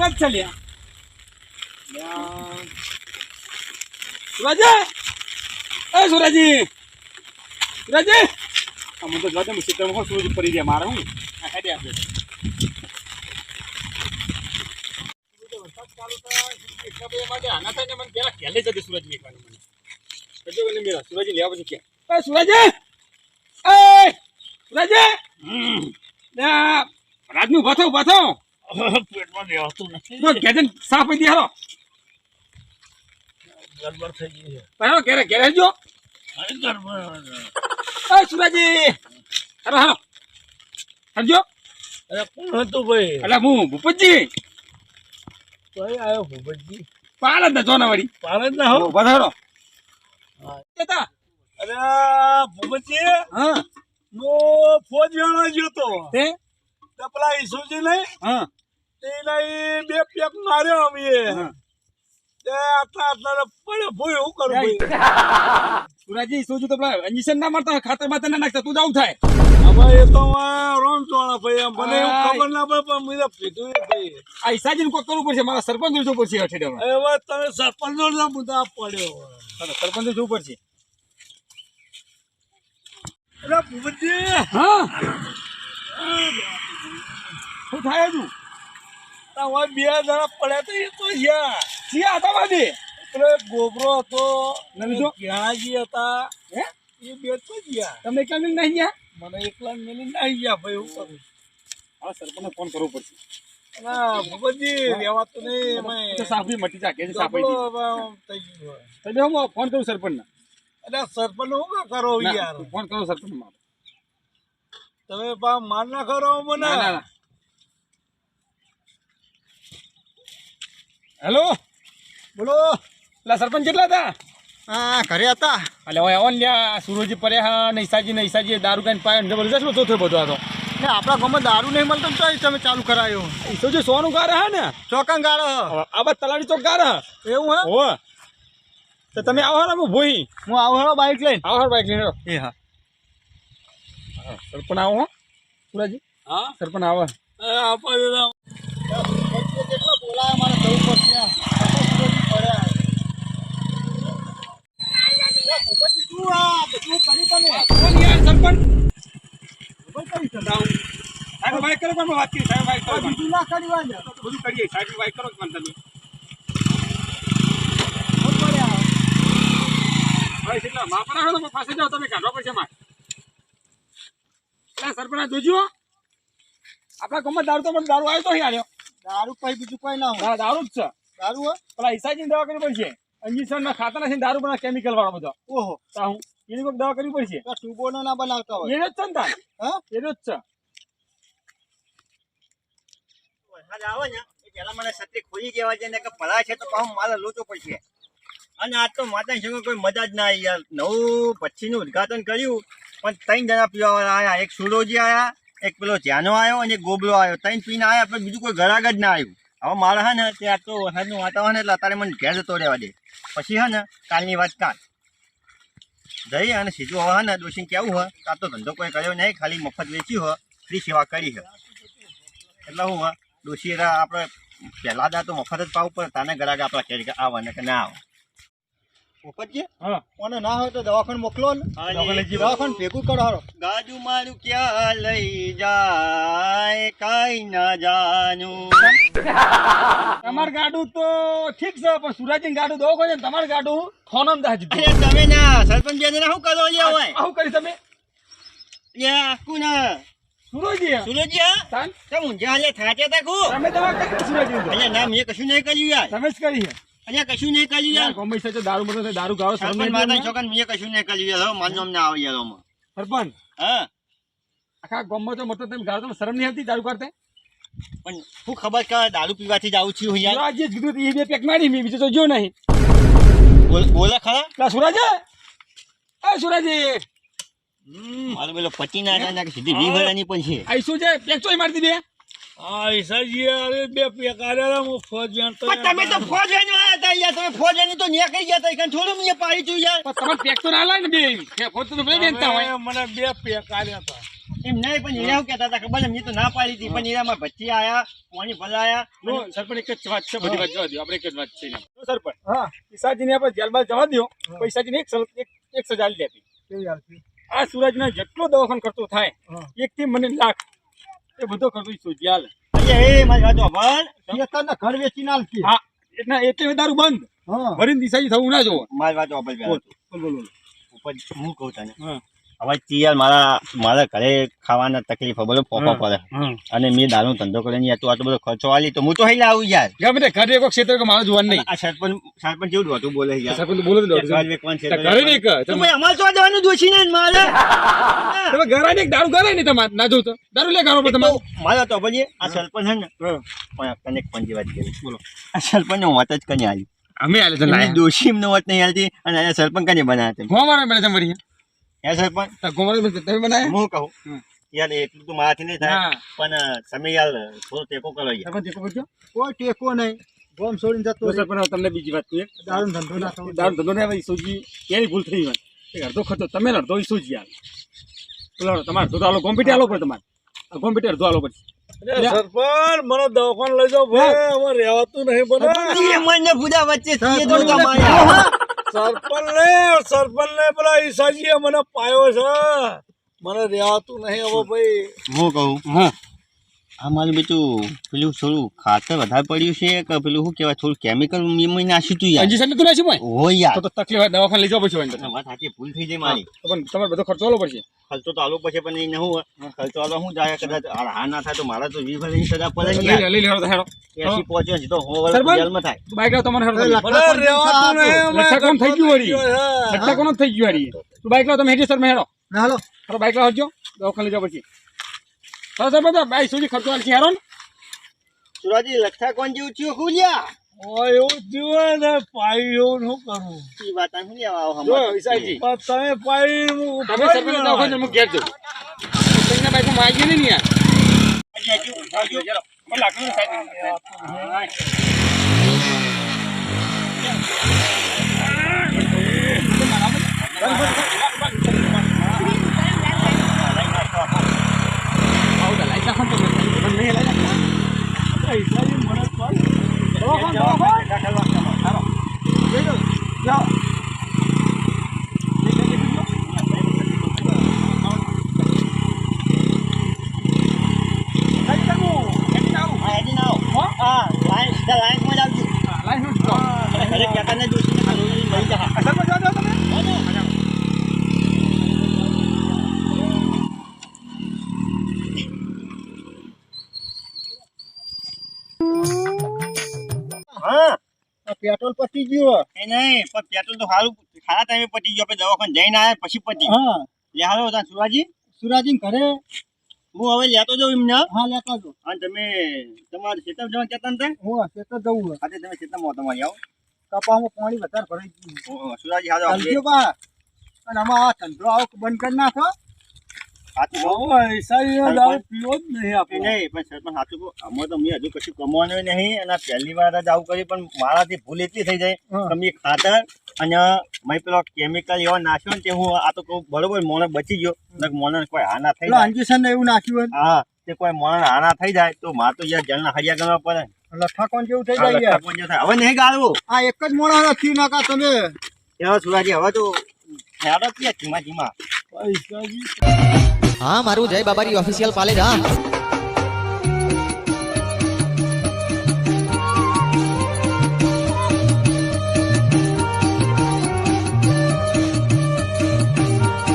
જ છે લ્યા સુરાજી એ સુરાજી સુરાજી અમે તો જોતે સીધા હું સુરજ પડી ગયા મારે હું આ કાઢી આપે ચાલુ થાય આના થાય ને મને પેલા ખેલે જતી સુરજ મેકવાનું મને કજો એને મેરા સુરજી લેવા પછી કે એ સુરજી એ સુરજી ના રાજનું ઉભા થો પેટમાં લેવાતું નથી તો કેજન સાફ પી દે હાલો ગરબર થઈ ગઈ છે પાછો ઘરે જો અરે ગરબર એ સુરજી હાલો હાલો હરજો અરે કોણ હતું ભાઈ અલા હું ભૂપતજી ભાઈ આવ્યો ભૂપતજી પાલદ ના જોનાવાડી પાલદ ના હો વધારો હા કેતા અરે ભૂપતજી હા નો ફોજ જાણો ગયો તો તે પેલા ઈસુજી નહીં હા તે નહીં બે પેક માર્યો અમે તે આટલા પડે ભૂય હું કરું સુરાજી ઈસુજી તો પેલા ઇન્જેક્શન ના મારતા ખાતર બાતર ના નાખતા તું જાવ થાય હવે એ તો રોમ ચોણા ભાઈ એમ મને ખબર ના પડે પણ મને પીધું ભાઈ આ ઈસાજીને કોઈ કરવું પડશે મારા સરપંચ જોવું પડશે અઠેડામાં હવે તમે સરપંચ નો મુદ્દા પડ્યો સરપંચ જોવું પડશે અરે ભૂપતજી હા શું થાય તું તમારે બે જણા પડ્યા તો એ તો જ્યાં હતા બાબે પેલો ગોબરો હતો જ્ઞાનાજી હતા હે એ બે તો ગયા તમે એકલા મિલ નહીં ગયા મને એકલા મિલી નહીં ગયા ભાઈ હું કરું હા સરપંચને ફોન કરવો પડશે ના ભૂપતજી રહેવા તો નહીં અમે સાફી મટી જા કે સાફી થઈ ગયું તમે હું ફોન કરું સરપંચને અરે સરપંચ હું કરો યાર ફોન કરો સરપંચ મારો તમે પા માર ના કરો મને ના હેલો બોલો પેલા સરપંચ કેટલા હતા હા ઘરે હતા એટલે હવે આવો ને સુરજી પરે હા નૈસાજી દારૂ કાઈને પાયો જબરજસ્ત બધો થયો બધો આ તો ને આપણા ગામમાં દારૂ નહીં મળતો તો તમે ચાલુ કરાયો ઈસોજી સોનું ગાર હે ને ચોકન ગાર આ બાદ તલાડી ચોક ગાર એવું હે હો તો તમે આવો ને ભૂઈ હું આવો હો બાઈક લઈને આવો બાઈક લઈને એ હા સરપંચ આવો હો સુરાજી હા સરપંચ આવો કેટલા બોલાયા મારે જવું પડશે સરપંચ જોજો આપડા ગામમાં દારૂ તો પણ દારૂ આવ્યો તો આવ્યો દારૂ કઈ બીજું કઈ ના હોય દારૂ જ છે દારૂ પેલા હિસાજીની દવા કરવી પડશે ઇન્જેક્શન ના ખાતા નથી દારૂ પણ કેમિકલ વાળો બધો ઓહો હું એની કોઈ દવા કરવી પડશે ટ્યુબો ના બનાવતા હોય એનો જ છે ને તાર હા એનો જ છે આવે ને એ પેલા મને છત્રી ખોલી કહેવા છે ને કે ભલા છે તો પાછું મારે લોચો પડશે અને આજ તો માતા સંગ કોઈ મજા જ ના આવી યાર નવું પચ્છીનું ઉદઘાટન કર્યું પણ 3 જણા પીવા વાળા આવ્યા એક સુરોજી આવ્યા એક પેલો જ્યાનો આવ્યો અને એક ગોબલો આવ્યો 3 પીને આવ્યા પણ બીજું કોઈ ઘરાગ જ ના આવ્યું હવે મારે હે ને તે આ તો વરસાદનું વાતાવરણ એટલે અત્યારે મને ઘેર જતો રહેવા દે પછી હે ને કાલની વાત કાલ જઈ અને સીધું હવે હે ને દોશીને કેવું હોય આ તો ધંધો કોઈ કર્યો નહીં ખાલી મફત વેચ્યું હોય ફ્રી સેવા કરી છે એટલે હું હા દોશી આપણે પહેલા દા તો મફત જ પાવું પડે તાને ઘરાગ આપણા કે આવે ને કે ના આવે પોપટજી હા કોને ના હોય તો દવાખાને મોકલો ને દવાખાને ભેગું કરો હારો ગાજુ મારું ક્યાં લઈ જાય કઈ ના જાનું તમાર ગાડું તો ઠીક છે પણ સુરાજી ગાડું દો કોઈ તમાર ગાડું ફોનમ દાજી તમે ના સરપંચ ને શું કરો લે હોય આવું કરી તમે યા કુના સુરજી હા તમે ઊંઝા લે થાચે તા કો તમે દવા કરી સુરજી એટલે ના મેં કશું નહીં કર્યું યાર તમે જ કરી છે અહીંયા કશું નહીં કર્યું યાર ગમે છે દારૂ મતો દારૂ ગાવો સરપંચ માતા છોકન મેં કશું નહીં કર્યું યાર માન નામ ના આવે યાર ઓમાં સરપંચ હા આખા ગમમાં તો મતો તમે ગાવ તો શરમ નહીં આવતી દારૂ કરતે પણ હું ખબર કે દારૂ પીવાથી જ આવું છું યાર આજે જ કીધું એ બે પેક મારી મે બીજો તો જો નહીં બોલા ખરા લા સુરાજી એ સુરાજી મારો પેલો પતિ ના સીધી 20 વર્ષની પણ છે આ શું છે પેક ચોય મારી દે આ ઈસાજી અરે બે પેક આરેલા હું ફોજ જાણતો તમે તો ફોજ જાણો આયા તા યાર તમે ફોજ જાણી તો ન્યા કરી ગયા તા કે થોડું મે પાડી છું યાર પણ તમે પેક તો ના લાય ને બે કે ફોજ તો બે બેનતા હોય મને બે પેક આર્યા તા એમ નહીં પણ એરા શું કહેતા હતા ખબર છે? મેં તો ના પાડી હતી પણ એરામાં ભચ્ચી આયા પાણી ભલાયા. જો સરપંચ એક જ વાત છે, બધી વાત જવા દો, આપણે એક જ વાત છે. જો સરપંચ હા ઈસાજીને આપણે જેલમાં જવા દો, પૈસાજીને એક સજા આલી દેતી. કેવી આવતી આ સુરજના જેટલો દવાખાન ખર્ચો થાય, હા. 1 થી મને લાખ, એ બધો ખર્ચો ઈસોજી આલે. અહીંયા એ મારી વાત સાંભળ. ખેતરના ઘર વેચી નાખી હા એટલે દારૂ બંધ, હા ભરીને દિશાજી થવું ના જોવો. મારી વાત સાંભળ પહેલા. બોલો. ઉપર હું કહું તને હા હવે યાર મારા ઘરે ખાવાના તકલીફ બોલો પોપા પડે હા અને મેં દારૂ ધંધો કરીને યાર તું આટલો બધો ખર્ચો આલી તો હું તો હઈ લાવું યાર. ગમે તે ઘરે એક ક્ષેત્ર કે મારું જોવાનું નહીં. આ સરપંચ જેવું દોઢું બોલે યાર. સરપંચ બોલો તો દોઢ. ઘર વેચવાનું છે ઘરે નહીં કર તો ભાઈ અમારે તો જવાનું દોશી ને મારે. તમે ઘરે નહીં દારૂ ઘરે નહીં, તમારે ના જોતો દારૂ લે ઘરો પર તમારે. મારા તો ભાઈ આ સરપંચ છે ને પણ કનેક્ટ પંજી વાત કરી બોલો. આ સરપંચ ને વાત જ કને આવી અમે આલે તો એમની દોશી એમને વાત નહીં હાલતી અને આ સરપંચ કને બનાવ્યા ગો મારે બને તમારી હે સરપંચ ગો મારે તમે બનાય. હું કહું યાર એટલું તો મારાથી નહીં થાય હા પણ તમે યાર થોડો ટેકો કરો યાર. સરપંચ દેખો કરજો. કોઈ ટેકો નહીં ગોમ છોડીને જતો તો રહે. સરપંચ તમને બીજી વાત કહું, દારૂ ધંધો ના થવો દારૂ ધંધો ને ઈસોજી એની ભૂલ થઈ હોય. એક અડધો ખર્ચો તમે ને અડધો ઈસોજી આલે. બોલો તમારે તો આલો કોમ્પ્યુટર આલો પડે, તમારે કોમ્પ્યુટર અડધો આલો પડે. સરપંચ મને દવાખાને લઈ જાઓ ભાઈ હવે રહેવાતું નહીં બને. એ મને ભૂડા વચ્ચે થઈએ તો તમારે. સરપંચ ને પેલા ઈસાજીએ મને પાયો છે, મને રહેવાતું નહીં હવે ભાઈ. હું કહું હા આ મારું બેટું પેલું થોડું ખાતર વધારે પડ્યું છે કે પેલું શું કહેવાય થોડું કેમિકલ મેં નાખ્યું તું યાર. ઇન્જેક્શન તો નાખી ભાઈ. હોય યાર તો તકલીફ હોય દવાખાને લઈ જવો પડશે હોય તો. વાત સાચી ભૂલ થઈ જાય મારી. તો પણ તમારે બધો ખર્ચો આલો પડશે. ખર્ચો તો આલો પછી પણ એને હું ખર્ચો આલો હું જાય કદાચ હા ના થાય તો મારા તો 20 વર્ષની સજા પડે ને યાર. લઈ લેવાનો હેડો. 80 પહોંચ્યો છે તો હું વર્ષ સરપંચ? જેલમાં થાય. બાઈક લાવ તમારે હેડો. મને રહેવાતું નહીં. લક્ષા કોણ થઈ ગયું વળી? લક્ષા કોણ થઈ ગયું વળી? તું બાઈક લાવ, તમે હેડી સર હેડો. ના હાલો તારો બાઈક લાવ હટજો, દવાખાને લઈ જાવ પછી. સર બધા બાઈક સુધી ખર્ચો આલશે હેરો ને. સુરાજી લક્ષા કોણ જેવું થયું ખુલ્યા એવું જીવે ને પાઈ એવું શું કરું. એ વાત આ શું લેવા આવો જો હમણાં? ઈસાજી પણ તમે પાઈ તમે સરપંચ દવાખાને હું ઘેર જઉં. તમને બાઈક માગીએ નહીં યાર. પેટ્રોલ પતી ગયું. એ નહીં પણ પેટ્રોલ તો સારું ખારા ટાઈમે પતી ગયો આપણે દવાખાને જઈને આવ્યા પછી પતી હા લે હાલો ત્યાં સુરાજી સુરાજી ઘરે હું હવે લેતો જાઉં એમને હા લેતા જો. અને તમે તમારે ખેતર જવા કહેતા ને હું ખેતર જવું આજે તમે ખેતરમાં તમારી આવો કપામાં પાણી વધારે ભરાઈ ગયું. સુરાજી હાલો આપણે ચાલજો બા અને આમાં આ ધંધો આવો બંધ કરી નાખો. સાચું કહું દારૂ પીવો જ નહીં એ આપણે. નહીં પણ સરપંચ સાચું કહું આમાં તો મેં હજુ કશું કમાવાનું નહીં અને પહેલી વાર જ આવું કર્યું પણ મારાથી ભૂલ એટલી થઈ જાય હા. કે મેં ખાતર અને મેં પેલો કેમિકલ એવો નાખ્યો ને તે હું આ તો કહું બરોબર મોણે બચી ગયો ને મોણે કોઈ હા ના થઈ પેલા જાય અંજુશન ને એવું નાખ્યું હા તે કોઈ મોણે હા ના થઈ જાય તો મારે તો યાર જલના હરિયા કરવા પડે હોય લઠ્ઠા કોણ જેવું થઈ આ જાય યાર. લખા કોણ જે થાય. હવે નહીં ગાળવું આ એક જ મોણા નથી નાખા તમે. એવા સુરાજી હવે તો હેડો જ ધીમા ધીમા પૈસાજી हाँ मारू जय बाबारी ऑफिशियल पाले जा